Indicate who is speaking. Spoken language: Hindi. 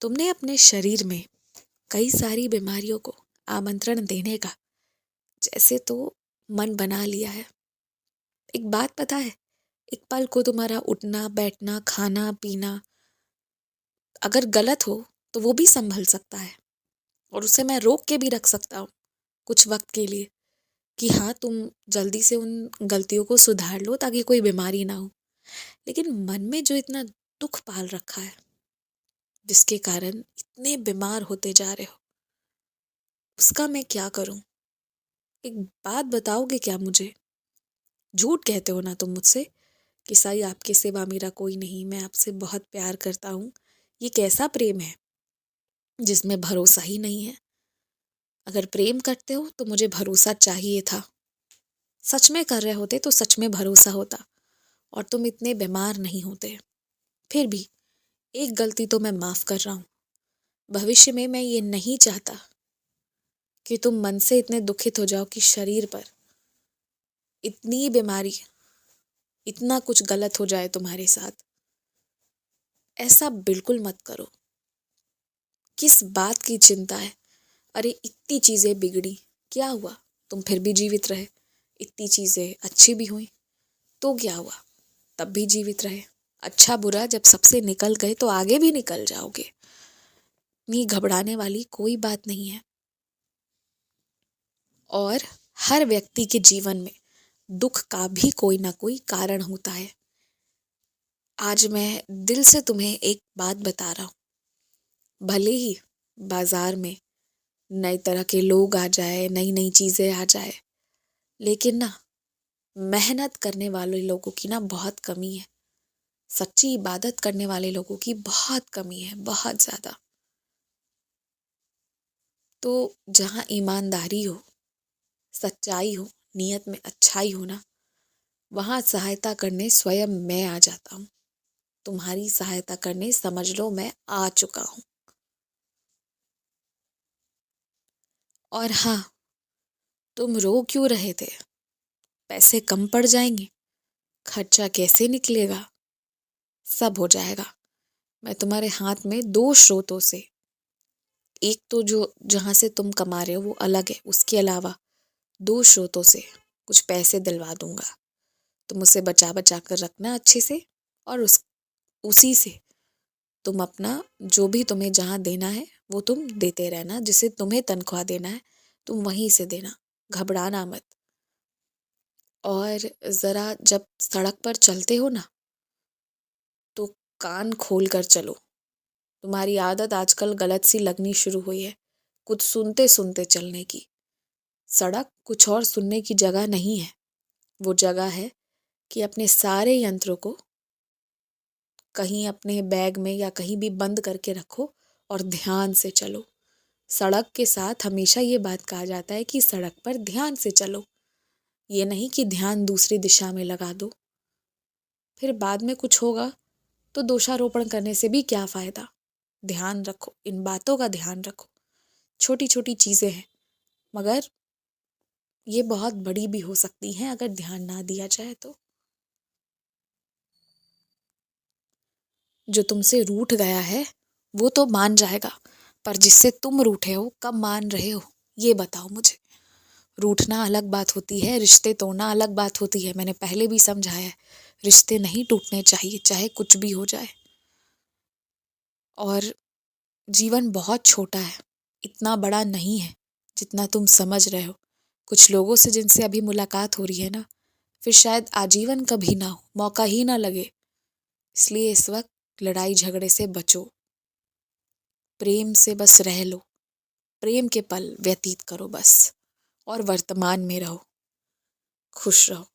Speaker 1: तुमने अपने शरीर में कई सारी बीमारियों को आमंत्रण देने का जैसे तो मन बना लिया है। एक बात पता है, एक पल को तुम्हारा उठना बैठना खाना पीना अगर गलत हो तो वो भी संभल सकता है और उसे मैं रोक के भी रख सकता हूँ कुछ वक्त के लिए कि हाँ तुम जल्दी से उन गलतियों को सुधार लो ताकि कोई बीमारी ना हो। लेकिन मन में जो इतना दुख पाल रखा है जिसके कारण इतने बीमार होते जा रहे हो, उसका मैं क्या करूं? एक बात बताओगे क्या मुझे? झूठ कहते हो ना तुम मुझसे कि साई आपके सिवा मेरा कोई नहीं, मैं आपसे बहुत प्यार करता हूँ। ये कैसा प्रेम है जिसमें भरोसा ही नहीं है? अगर प्रेम करते हो तो मुझे भरोसा चाहिए था। सच में कर रहे होते तो सच में भरोसा होता और तुम इतने बीमार नहीं होते। फिर भी एक गलती तो मैं माफ कर रहा हूँ। भविष्य में मैं ये नहीं चाहता कि तुम मन से इतने दुखित हो जाओ कि शरीर पर इतनी बीमारी, इतना कुछ गलत हो जाए तुम्हारे साथ। ऐसा बिल्कुल मत करो। किस बात की चिंता है? अरे इतनी चीजें बिगड़ी, क्या हुआ? तुम फिर भी जीवित रहे। इतनी चीजें अच्छी भी हुई तो क्या हुआ? तब भी जीवित रहे। अच्छा बुरा जब सबसे निकल गए तो आगे भी निकल जाओगे। इतनी घबराने वाली कोई बात नहीं है। और हर व्यक्ति के जीवन में दुख का भी कोई ना कोई कारण होता है। आज मैं दिल से तुम्हें एक बात बता रहा हूँ। भले ही बाजार में नई तरह के लोग आ जाए, नई नई चीजें आ जाए, लेकिन ना मेहनत करने वाले लोगों की ना बहुत कमी है। सच्ची इबादत करने वाले लोगों की बहुत कमी है, बहुत ज्यादा। तो जहाँ ईमानदारी हो, सच्चाई हो, नियत में अच्छाई हो ना, वहाँ सहायता करने स्वयं मैं आ जाता हूँ। तुम्हारी सहायता करने समझ लो मैं आ चुका हूँ। और हाँ, तुम रो क्यों रहे थे? पैसे कम पड़ जाएंगे, खर्चा कैसे निकलेगा? सब हो जाएगा। मैं तुम्हारे हाथ में दो स्रोतों से, एक तो जो जहाँ से तुम कमा रहे हो वो अलग है, उसके अलावा दो स्रोतों से कुछ पैसे दिलवा दूंगा। तुम उसे बचा बचा कर रखना अच्छे से और उसी से तुम अपना जो भी तुम्हें जहाँ देना है वो तुम देते रहना। जिसे तुम्हें तनख्वाह देना है तुम वहीं से देना, घबराना मत। और ज़रा जब सड़क पर चलते हो ना तो कान खोल कर चलो। तुम्हारी आदत आजकल गलत सी लगनी शुरू हुई है, कुछ सुनते सुनते चलने की। सड़क कुछ और सुनने की जगह नहीं है। वो जगह है कि अपने सारे यंत्रों को कहीं अपने बैग में या कहीं भी बंद करके रखो और ध्यान से चलो। सड़क के साथ हमेशा ये बात कहा जाता है कि सड़क पर ध्यान से चलो। ये नहीं कि ध्यान दूसरी दिशा में लगा दो, फिर बाद में कुछ होगा तो दोषारोपण करने से भी क्या फायदा। ध्यान रखो, इन बातों का ध्यान रखो। छोटी छोटी चीजें हैं मगर ये बहुत बड़ी भी हो सकती हैं अगर ध्यान ना दिया जाए तो। जो तुमसे रूठ गया है वो तो मान जाएगा, पर जिससे तुम रूठे हो कब मान रहे हो ये बताओ मुझे। रूठना अलग बात होती है, रिश्ते तोड़ना अलग बात होती है। मैंने पहले भी समझाया है, रिश्ते नहीं टूटने चाहिए चाहे कुछ भी हो जाए। और जीवन बहुत छोटा है, इतना बड़ा नहीं है जितना तुम समझ रहे हो। कुछ लोगों से जिनसे अभी मुलाकात हो रही है ना, फिर शायद आजीवन कभी ना हो, मौका ही ना लगे। इसलिए इस वक्त लड़ाई झगड़े से बचो, प्रेम से बस रह लो। प्रेम के पल व्यतीत करो बस और वर्तमान में रहो, खुश रहो।